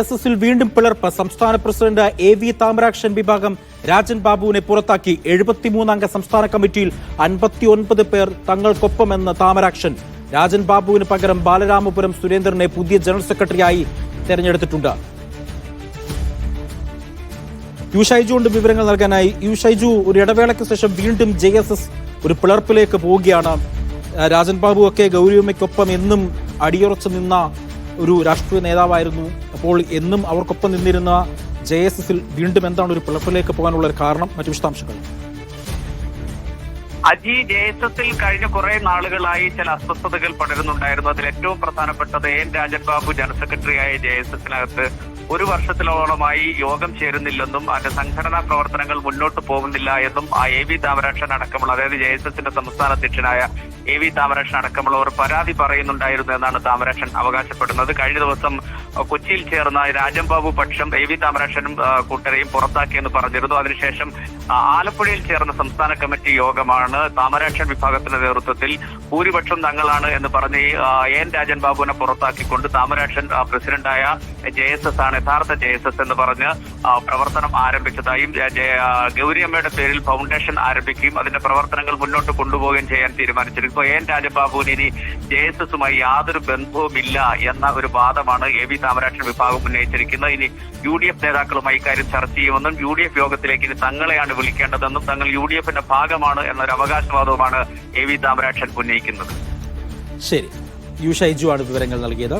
S വീണ്ടും പിളർപ്പ്. സംസ്ഥാന president AV Thamarakshan വിഭാഗം രാജൻ ബാബുവിനെ പുറത്താക്കി. 73 അംഗ സംസ്ഥാന കമ്മിറ്റിയിൽ 59 പേർ തങ്ങൾക്കൊപ്പമെന്ന് താമരാക്ഷൻ. രാജൻ ബാബുവിന് പകരം ബാലരാമപുരം സുരേന്ദ്രനെ പുതിയ ജനറൽ സെക്രട്ടറിയായി തെരഞ്ഞെടുത്തിട്ടുണ്ട്. യു ഷൈജു കൊണ്ട് വിവരങ്ങൾ നൽകാനായി. യു ഷൈജു, ഒരു ഇടവേളയ്ക്ക് ശേഷം വീണ്ടും JSS ഒരു പിളർപ്പിലേക്ക് പോവുകയാണ്. രാജൻ ബാബു ഒക്കെ ഗൗരിയമ്മയ്ക്കൊപ്പം എന്നും അടിയുറച്ചു നിന്ന ഒരു രാഷ്ട്രീയ നേതാവായിരുന്നു. അപ്പോൾ എന്നും അവർക്കൊപ്പം നിന്നിരുന്ന JSS വീണ്ടും എന്താണ് ഒരു പിളർപ്പിലേക്ക് പോകാനുള്ള ഒരു കാരണം? മറ്റു വിശദാംശങ്ങൾ. JSS കഴിഞ്ഞ കുറെ നാളുകളായി ചില അസ്വസ്ഥതകൾ പടരുന്നുണ്ടായിരുന്നു. അതിൽ ഏറ്റവും പ്രധാനപ്പെട്ടത് എൻ രാജൻ ബാബു ജനറൽ സെക്രട്ടറിയായ JSS-നകത്ത് ഒരു വർഷത്തിലോളമായി യോഗം ചേരുന്നില്ലെന്നും അതിന്റെ സംഘടനാ പ്രവർത്തനങ്ങൾ മുന്നോട്ട് പോകുന്നില്ല എന്നും AV താമരാക്ഷൻ അടക്കമുള്ള, അതായത് JSS-ന്റെ സംസ്ഥാന അധ്യക്ഷനായ AV താമരാക്ഷൻ അടക്കമുള്ളവർ പരാതി പറയുന്നുണ്ടായിരുന്നു എന്നാണ് താമരാക്ഷൻ അവകാശപ്പെടുന്നത്. കഴിഞ്ഞ ദിവസം കൊച്ചിയിൽ ചേർന്ന രാജൻ ബാബു പക്ഷം AV താമരാക്ഷനും കൂട്ടരെയും പുറത്താക്കിയെന്ന് പറഞ്ഞിരുന്നു. അതിനുശേഷം ആലപ്പുഴയിൽ ചേർന്ന സംസ്ഥാന കമ്മിറ്റി യോഗമാണ് താമരാക്ഷൻ വിഭാഗത്തിന്റെ നേതൃത്വത്തിൽ ഭൂരിപക്ഷം തങ്ങളാണ് എന്ന് പറഞ്ഞ് എൻ രാജൻ ബാബുവിനെ പുറത്താക്കിക്കൊണ്ട് താമരാക്ഷൻ പ്രസിഡന്റായ JSS ആണ് യഥാർത്ഥ JSS എന്ന് പറഞ്ഞ് പ്രവർത്തനം ആരംഭിച്ചതായും ഗൗരിയമ്മയുടെ പേരിൽ ഫൗണ്ടേഷൻ ആരംഭിക്കുകയും അതിന്റെ പ്രവർത്തനങ്ങൾ മുന്നോട്ട് കൊണ്ടുപോവുകയും ചെയ്യാൻ തീരുമാനിച്ചിരിക്കുന്നു. എൻ രാജബാബുവിന് ഇനി JSS-ഉമായി യാതൊരു ബന്ധവുമില്ല എന്ന ഒരു വാദമാണ് AV താമരാക്ഷൻ വിഭാഗം ഉന്നയിച്ചിരിക്കുന്നത്. ഇനി UDF നേതാക്കളുമായി ഇക്കാര്യം ചർച്ച ചെയ്യുമെന്നും UDF യോഗത്തിലേക്ക് ഇനി തങ്ങളെയാണ് വിളിക്കേണ്ടതെന്നും തങ്ങൾ UDF-ന്റെ ഭാഗമാണ് എന്നൊരു അവകാശവാദവുമാണ് AV താമരാക്ഷൻ ഉന്നയിക്കുന്നത്. ശരി, യു ഷൈജു ആണ് വിവരങ്ങൾ നൽകിയത്.